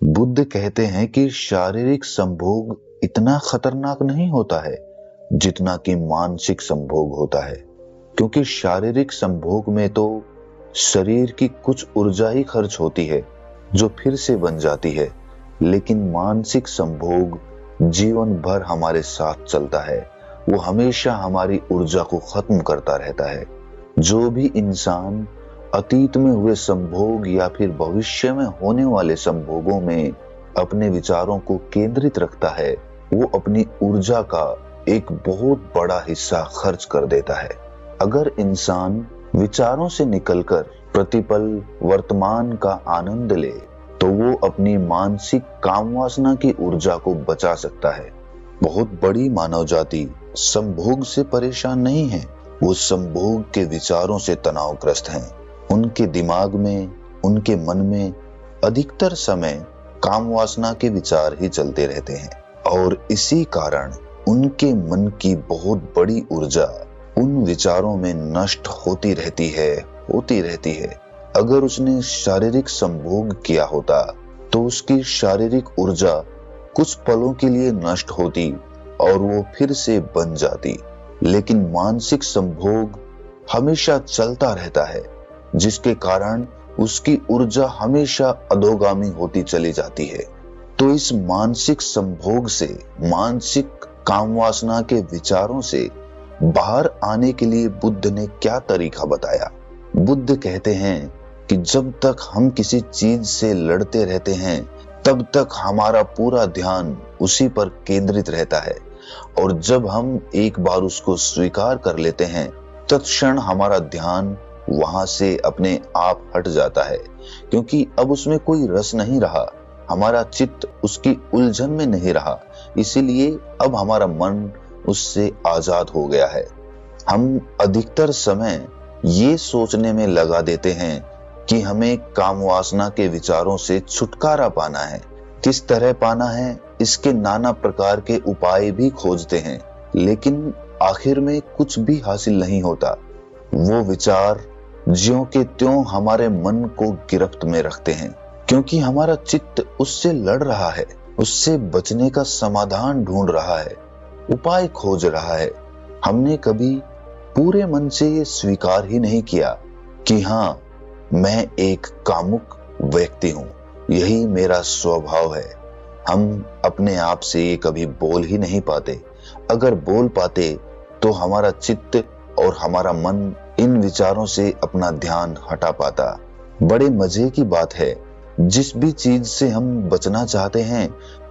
बुद्ध कहते हैं कि शारीरिक संभोग इतना खतरनाक नहीं होता है जितना कि मानसिक संभोग होता है, क्योंकि शारीरिक संभोग में तो शरीर की कुछ ऊर्जा ही खर्च होती है जो फिर से बन जाती है, लेकिन मानसिक संभोग जीवन भर हमारे साथ चलता है। वो हमेशा हमारी ऊर्जा को खत्म करता रहता है। जो भी इंसान अतीत में हुए संभोग या फिर भविष्य में होने वाले संभोगों में अपने विचारों को केंद्रित रखता है, वो अपनी ऊर्जा का एक बहुत बड़ा हिस्सा खर्च कर देता है। अगर इंसान विचारों से निकलकर प्रतिपल वर्तमान का आनंद ले तो वो अपनी मानसिक काम वासना की ऊर्जा को बचा सकता है। बहुत बड़ी मानव जाति संभोग से परेशान नहीं है, वो संभोग के विचारों से तनावग्रस्त हैं। उनके दिमाग में, उनके मन में अधिकतर समय काम वासना के विचार ही चलते रहते हैं और इसी कारण उनके मन की बहुत बड़ी ऊर्जा उन विचारों में नष्ट होती रहती है। अगर उसने शारीरिक संभोग किया होता तो उसकी शारीरिक ऊर्जा कुछ पलों के लिए नष्ट होती और वो फिर से बन जाती, लेकिन मानसिक संभोग हमेशा चलता रहता है, जिसके कारण उसकी ऊर्जा हमेशा अधोगामी होती चली जाती है। तो इस मानसिक संभोग से, मानसिक काम वासना के विचारों से बाहर आने के लिए बुद्ध ने क्या तरीका बताया? बुद्ध कहते हैं कि जब तक हम किसी चीज से लड़ते रहते हैं तब तक हमारा पूरा ध्यान उसी पर केंद्रित रहता है, और जब हम एक बार उसको स्वीकार कर लेते हैं तत्क्षण हमारा ध्यान वहां से अपने आप हट जाता है, क्योंकि अब उसमें कोई रस नहीं रहा, हमारा चित्त उसकी उलझन में नहीं रहा, इसीलिए अब हमारा मन उससे आजाद हो गया है। हम अधिकतर समय ये सोचने में लगा देते हैं कि हमें काम वासना के विचारों से छुटकारा पाना है। किस तरह पाना है, इसके नाना प्रकार के उपाय भी खोजते हैं, लेकिन आखिर में कुछ भी हासिल नहीं होता। वो विचार ज्यों के त्यों हमारे मन को गिरफ्त में रखते हैं, क्योंकि हमारा चित्त उससे लड़ रहा है, उससे बचने का समाधान ढूंढ रहा है, उपाय खोज रहा है। हमने कभी पूरे मन से ये स्वीकार ही नहीं किया कि हाँ, मैं एक कामुक व्यक्ति हूँ, यही मेरा स्वभाव है। हम अपने आप से ये कभी बोल ही नहीं पाते। अगर बोल पाते तो हमारा चित्त और हमारा मन इन विचारों से अपना ध्यान हटा पाता। बड़े मजे की बात है, जिस भी चीज से हम बचना चाहते हैं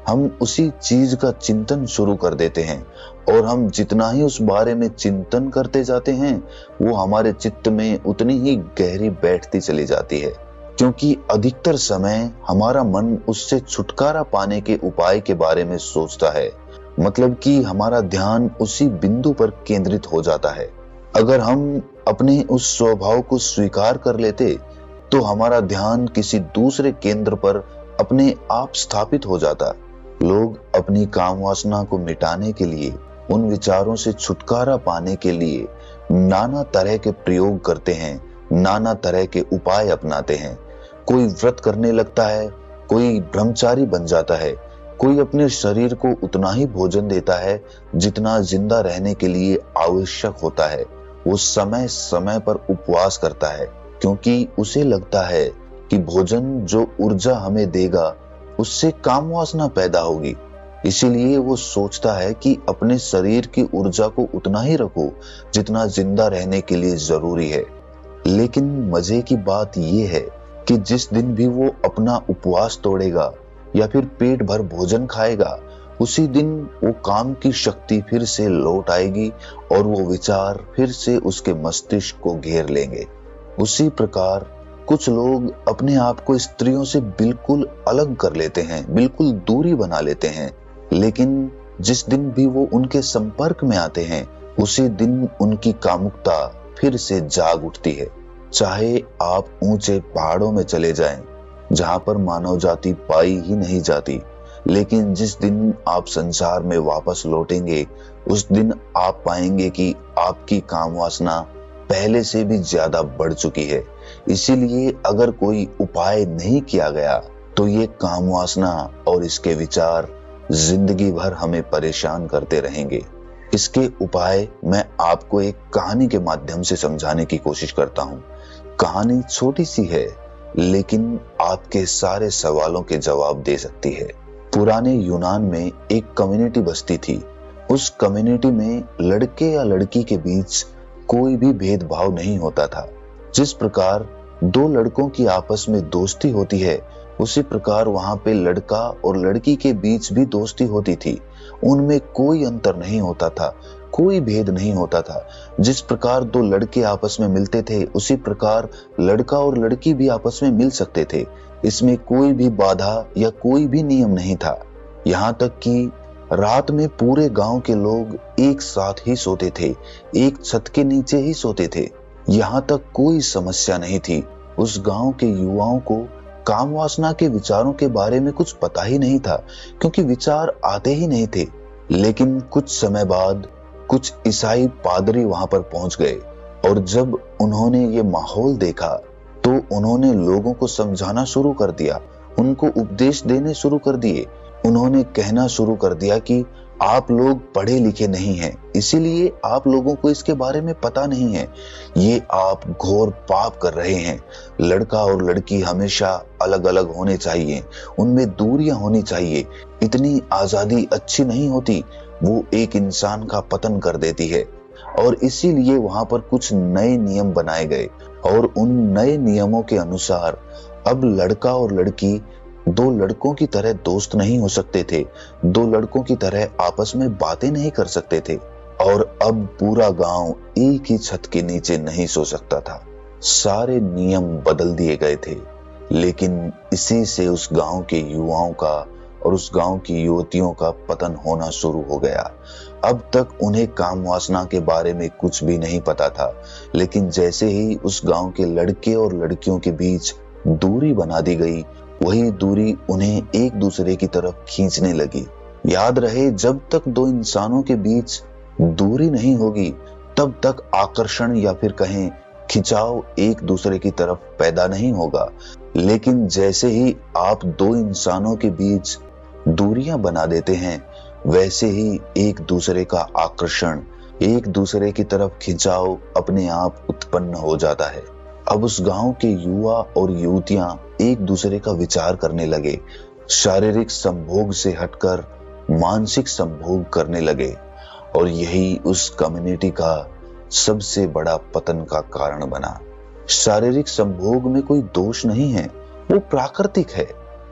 हम उसी चीज का चिंतन शुरू कर देते हैं, और हम जितना ही उस बारे में चिंतन करते जाते हैं वो हमारे चित्त में उतनी ही गहरी बैठती चली जाती है, क्योंकि अधिकतर समय हमारा मन उससे छुटकारा पाने के उपाय के बारे में सोचता है। मतलब कि हमारा ध्यान उसी बिंदु पर केंद्रित हो जाता है। अगर हम अपने उस स्वभाव को स्वीकार कर लेते तो हमारा ध्यान किसी दूसरे केंद्र पर अपने आप स्थापित हो जाता। लोग अपनी काम वासना को मिटाने के लिए, उन विचारों से छुटकारा पाने के लिए नाना तरह के प्रयोग करते हैं, नाना तरह के उपाय अपनाते हैं। कोई व्रत करने लगता है, कोई ब्रह्मचारी बन जाता है, कोई अपने शरीर को उतना ही भोजन देता है जितना जिंदा रहने के लिए आवश्यक होता है। वो समय समय पर उपवास करता है, क्योंकि उसे लगता है कि भोजन जो ऊर्जा हमें देगा उससे काम वासना पैदा होगी। इसीलिए वो सोचता है कि अपने शरीर की ऊर्जा को उतना ही रखो जितना जिंदा रहने के लिए जरूरी है। लेकिन मजे की बात ये है कि जिस दिन भी वो अपना उपवास तोड़ेगा या फिर पेट भर भोजन खाएगा, उसी दिन वो काम की शक्ति फिर से लौट आएगी और वो विचार फिर से उसके मस्तिष्क को घेर लेंगे। उसी प्रकार कुछ लोग अपने आप को स्त्रियों से बिल्कुल अलग कर लेते हैं, बिल्कुल दूरी बना लेते हैं, लेकिन जिस दिन भी वो उनके संपर्क में आते हैं उसी दिन उनकी कामुकता फिर से जाग उठती है। चाहे आप ऊंचे पहाड़ों में चले जाएं, जहां पर मानव जाति पाई ही नहीं जाती, लेकिन जिस दिन आप संसार में वापस लौटेंगे उस दिन आप पाएंगे कि आपकी काम वासना पहले से भी ज्यादा बढ़ चुकी है। इसीलिए अगर कोई उपाय नहीं किया गया तो ये काम वासना और इसके विचार जिंदगी भर हमें परेशान करते रहेंगे। इसके उपाय मैं आपको एक कहानी के माध्यम से समझाने की कोशिश करता हूँ। कहानी छोटी सी है, लेकिन आपके सारे सवालों के जवाब दे सकती है। पुराने यूनान में एक कम्युनिटी बसती थी। उस कम्युनिटी में लड़के या लड़की के बीच कोई भी भेदभाव नहीं होता था। जिस प्रकार दो लड़कों की आपस में दोस्ती होती है, उसी प्रकार वहां पे लड़का और लड़की के बीच भी दोस्ती होती थी। उनमें कोई अंतर नहीं होता था, कोई भेद नहीं होता था। जिस प्रकार दो लड़के आपस में मिलते थे, उसी प्रकार लड़का और लड़की भी आपस में मिल सकते थे। इसमें कोई भी बाधा या कोई भी नियम नहीं था। यहाँ तक कि रात में पूरे गांव के लोग एक साथ ही सोते थे, एक छत के नीचे ही सोते थे। यहाँ तक कोई समस्या नहीं थी। उस गांव के युवाओं को काम वासना के विचारों के बारे में कुछ पता ही नहीं था, क्योंकि विचार आते ही नहीं थे। लेकिन कुछ समय बाद कुछ ईसाई पादरी वहां पर पहुंच गए, और जब उन्होंने ये माहौल देखा तो उन्होंने लोगों को समझाना शुरू कर दिया, उनको उपदेश देने शुरू कर दिए। उन्होंने कहना शुरू कर दिया कि आप लोग पढ़े लिखे नहीं हैं, इसीलिए आप लोगों को इसके बारे में पता नहीं है। ये आप घोर पाप कर रहे हैं। लड़का और लड़की हमेशा अलग अलग होने चाहिए, उनमें दूरियां होनी चाहिए। इतनी आजादी अच्छी नहीं होती, वो एक इंसान का पतन कर देती है। और इसीलिए वहां पर कुछ नए नियम बनाए गए, और उन नए नियमों के अनुसार अब लड़का और लड़की दो लड़कों की तरह दोस्त नहीं हो सकते थे, दो लड़कों की तरह आपस में बातें नहीं कर सकते थे, और अब पूरा गांव एक ही छत के नीचे नहीं सो सकता था। सारे नियम बदल दिए गए थे। लेकिन इसी से उस गांव के युवाओं का और उस गांव की युवतियों का पतन होना शुरू हो गया। अब तक उन्हें काम वासना के बारे में कुछ भी नहीं पता था, लेकिन जैसे ही उस गांव के लड़के और लड़कियों के बीच दूरी बना दी गई, वही दूरी उन्हें एक दूसरे की तरफ खींचने लगी। याद रहे, जब तक दो इंसानों के बीच दूरी नहीं होगी, तब तक आकर्षण या फिर कहें खिंचाव एक दूसरे की तरफ पैदा नहीं होगा। लेकिन जैसे ही आप दो इंसानों के बीच दूरियां बना देते हैं, वैसे ही एक दूसरे का आकर्षण, एक दूसरे की तरफ खिंचाव अपने आप उत्पन्न हो जाता है। अब उस गांव के युवा और युवतियां एक दूसरे का विचार करने लगे, शारीरिक संभोग से हटकर मानसिक संभोग करने लगे, और यही उस कम्युनिटी का सबसे बड़ा पतन का कारण बना। शारीरिक संभोग में कोई दोष नहीं है, वो प्राकृतिक है,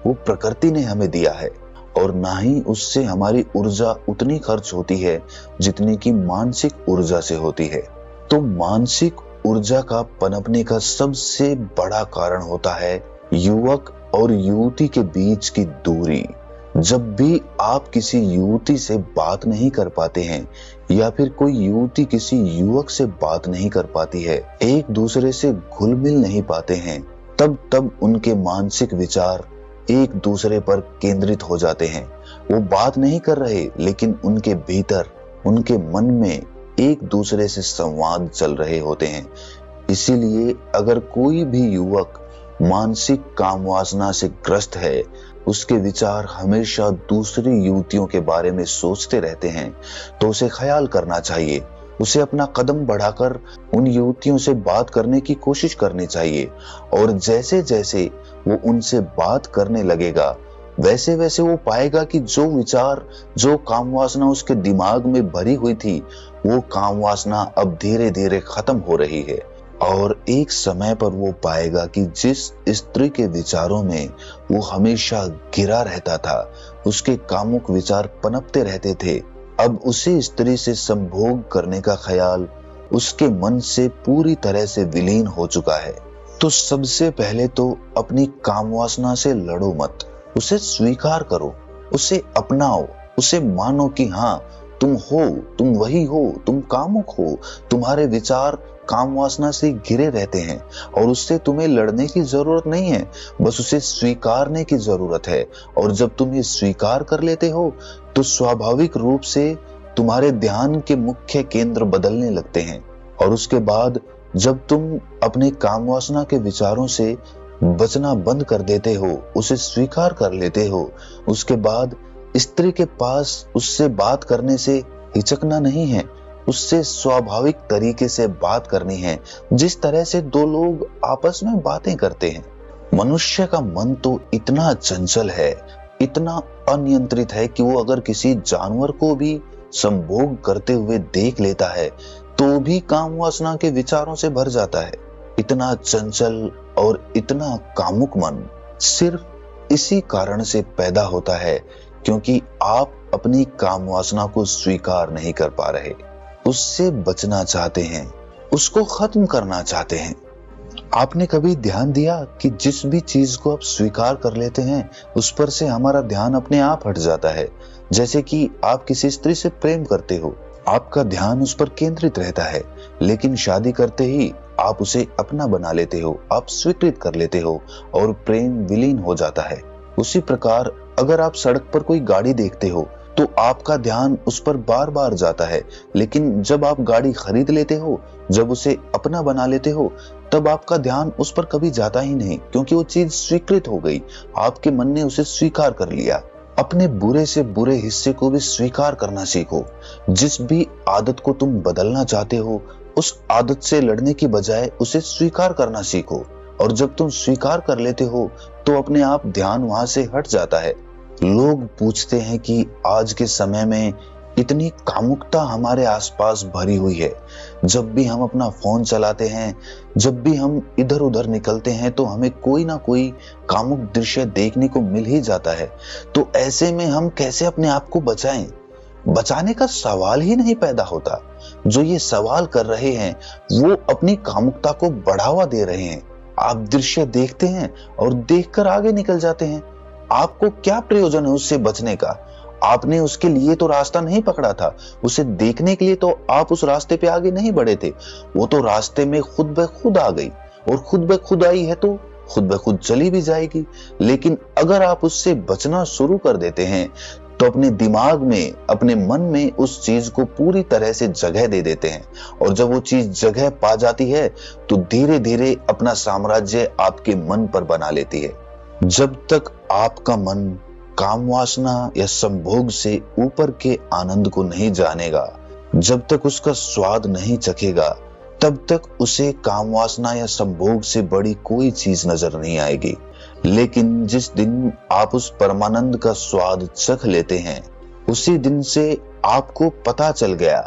वो प्रकृति ने हमें दिया है, और ना ही उससे हमारी ऊर्जा उतनी खर्च होती है जितनी कि मानसिक ऊर्जा से होती है। तो मानसिक ऊर्जा का पनपने का सबसे बड़ा कारण होता है युवक और युवती के बीच की दूरी। जब भी आप किसी युवती से बात नहीं कर पाते हैं, या फिर कोई युवती किसी युवक से बात नहीं कर पाती है, एक दूसरे से घुल मिल नहीं पाते हैं, तब उनके मानसिक विचार एक दूसरे पर केंद्रित हो जाते हैं। वो बात नहीं कर रहे, लेकिन उनके भीतर, उनके मन में एक दूसरे से संवाद चल रहे होते हैं। इसीलिए अगर कोई भी युवक मानसिक काम वासना से ग्रस्त है, उसके विचार हमेशा दूसरी युवतियों के बारे में सोचते रहते हैं, तो उसे ख्याल करना चाहिए। उसे अपना कदम बढ़ाकर उन युवतियों से बात करने की कोशिश करनी चाहिए, और जैसे जैसे वो उनसे बात करने लगेगा, वैसे वैसे वो पाएगा कि जो विचार, जो काम वासना उसके दिमाग में भरी हुई थी, वो काम वासना अब धीरे धीरे खत्म हो रही है। और एक समय पर वो पाएगा कि जिस स्त्री के विचारों में वो हमेशा घिरा रहता था, उसके कामुक विचार पनपते रहते थे, अब उसी स्त्री से संभोग करने का ख्याल उसके मन से पूरी तरह से विलीन हो चुका है। तो सबसे पहले तो अपनी काम वासना से लड़ो मत, उसे स्वीकार करो, उसे अपनाओ, उसे मानो कि हाँ तुम हो, तुम वही हो, तुम कामुक हो, तुम्हारे विचार काम वासना से घिरे रहते हैं, और उससे तुम्हें लड़ने की जरूरत नहीं है, बस उसे स्वीकारने की जरूरत है। और जब तुम ये स्वीकार कर लेते हो, तो स्वाभाविक रूप से तुम्हारे ध्यान के मुख्य केंद्र बदलने लगते हैं, और उसके बाद जब तुम अपने काम वासना के विचारों से बचना बंद कर देते हो, उसे स्वीकार कर लेते हो, उसके बाद स्त्री के पास उससे बात करने से हिचकना नहीं है, उससे स्वाभाविक तरीके से बात करनी है, जिस तरह से दो लोग आपस में बातें करते हैं। मनुष्य का मन तो इतना चंचल है, इतना अनियंत्रित है कि वो अगर किसी जानवर को भी संभोग करते हुए देख लेता है तो भी काम वासना के विचारों से भर जाता है। इतना चंचल और इतना कामुक मन सिर्फ इसी कारण से पैदा होता है क्योंकि आप अपनी काम वासना को स्वीकार नहीं कर पा रहे, उससे बचना चाहते हैं, उसको खत्म करना चाहते हैं। आपने कभी ध्यान दिया कि जिस भी चीज को आप स्वीकार कर लेते हैं उस पर से हमारा ध्यान अपने आप हट जाता है। जैसे कि आप किसी स्त्री से प्रेम करते हो, आपका ध्यान उस पर केंद्रित रहता है, लेकिन शादी करते ही आप उसे अपना बना लेते हो, आप स्वीकृत कर लेते हो और प्रेम विलीन हो जाता है। उसी प्रकार अगर आप सड़क पर कोई गाड़ी देखते हो तो आपका ध्यान उस पर बार बार जाता है, लेकिन जब आप गाड़ी खरीद लेते हो, जब उसे अपना बना लेते हो, तब आपका ध्यान उस पर कभी जाता ही नहीं, क्योंकि वो चीज स्वीकृत हो गई, आपके मन ने उसे स्वीकार कर लिया। अपने बुरे से बुरे हिस्से को भी स्वीकार करना सीखो। जिस भी आदत को तुम बदलना चाहते हो, उस आदत से लड़ने की बजाय उसे स्वीकार करना सीखो, और जब तुम स्वीकार कर लेते हो तो अपने आप ध्यान वहां से हट जाता है। लोग पूछते हैं कि आज के समय में इतनी कामुकता हमारे आसपास भरी हुई है, जब भी हम अपना फोन चलाते हैं, जब भी हम इधर उधर निकलते हैं तो हमें कोई ना कोई कामुक दृश्य देखने को मिल ही जाता है। तो ऐसे में हम कैसे अपने आप को बचाएं? बचाने का सवाल ही नहीं पैदा होता। जो ये सवाल कर रहे हैं वो अपनी कामुकता को बढ़ावा दे रहे हैं। आप दृश्य देखते हैं और देखकर आगे निकल जाते हैं। आपको क्या प्रयोजन है उससे बचने का? आपने उसके लिए तो रास्ता नहीं पकड़ा था, उसे देखने के लिए तो आप उस रास्ते पे आगे नहीं बढ़े थे। वो तो रास्ते में खुद ब खुद आ गई, और खुद ब खुद आई है तो खुद ब खुद चली भी जाएगी। लेकिन अगर आप उससे बचना शुरू कर देते हैं तो अपने दिमाग में, अपने मन में उस चीज को पूरी तरह से जगह दे देते हैं, और जब वो चीज जगह पा जाती है तो धीरे धीरे अपना साम्राज्य आपके मन पर बना लेती है। जब तक आपका मन काम वासना या संभोग से ऊपर के आनंद को नहीं जानेगा, जब तक उसका स्वाद नहीं चखेगा, तब तक उसे काम वासना या संभोग से बड़ी कोई चीज नजर नहीं आएगी। लेकिन जिस दिन आप उस परमानंद का स्वाद चख लेते हैं, उसी दिन से आपको पता चल गया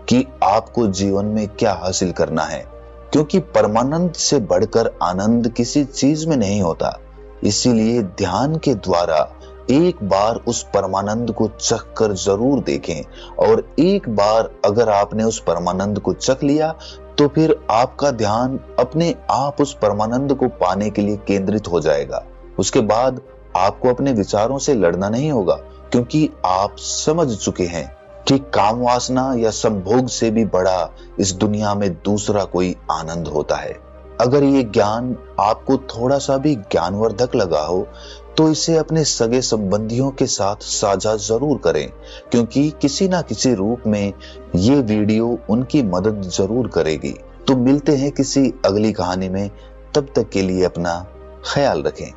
कि आपको जीवन में क्या हासिल करना है, क्योंकि परमानंद से बढ़कर आनंद किसी चीज में नहीं होता। इसीलिए ध्यान के द्वारा एक बार उस परमानंद को चख कर जरूर देखें, और एक बार अगर आपने उस परमानंद को चख लिया तो फिर आपका ध्यान अपने आप उस परमानंद को पाने के लिए केंद्रित हो जाएगा। उसके बाद आपको अपने विचारों से लड़ना नहीं होगा, क्योंकि आप समझ चुके हैं कि काम वासना या संभोग से भी बड़ा इस दुनिया में दूसरा कोई आनंद होता है। अगर ये ज्ञान आपको थोड़ा सा भी ज्ञानवर्धक लगा हो तो इसे अपने सगे संबंधियों के साथ साझा जरूर करें, क्योंकि किसी ना किसी रूप में ये वीडियो उनकी मदद जरूर करेगी। तो मिलते हैं किसी अगली कहानी में, तब तक के लिए अपना ख्याल रखें।